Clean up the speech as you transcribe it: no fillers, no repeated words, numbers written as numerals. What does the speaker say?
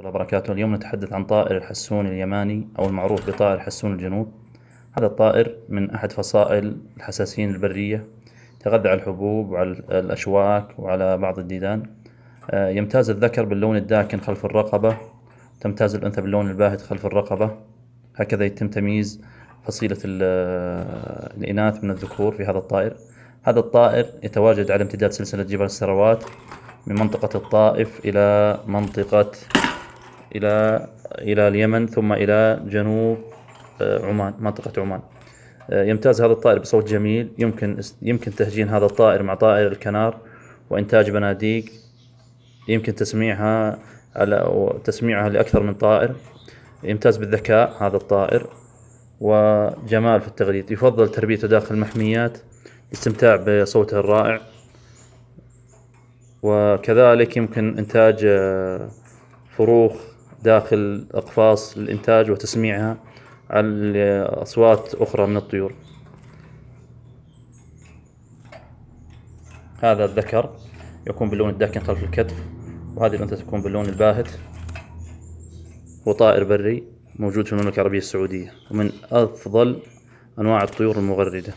الله وبركاته. اليوم نتحدث عن طائر الحسون اليماني أو المعروف بطائر حسون الجنوب. هذا الطائر من أحد فصائل الحساسين البرية، يتغذى على الحبوب وعلى الأشواك وعلى بعض الديدان. يمتاز الذكر باللون الداكن خلف الرقبة، تمتاز الأنثى باللون الباهت خلف الرقبة. هكذا يتم تمييز فصيلة الإناث من الذكور في هذا الطائر. هذا الطائر يتواجد على امتداد سلسلة جبال السروات من منطقة الطائف إلى إلى اليمن، ثم إلى جنوب عمان، منطقة عمان. يمتاز هذا الطائر بصوت جميل، يمكن تهجين هذا الطائر مع طائر الكنار وإنتاج بناديق، يمكن تسميعها لأكثر من طائر. يمتاز بالذكاء هذا الطائر وجمال في التغريد. يفضل تربيته داخل المحميات الاستمتاع بصوته الرائع، وكذلك يمكن إنتاج فروخ داخل أقفاص للإنتاج وتسميعها على أصوات أخرى من الطيور. هذا الذكر يكون باللون الداكن خلف الكتف، وهذه الأنثى تكون باللون الباهت. هو طائر بري موجود في المملكة العربية السعودية، ومن أفضل أنواع الطيور المغردة.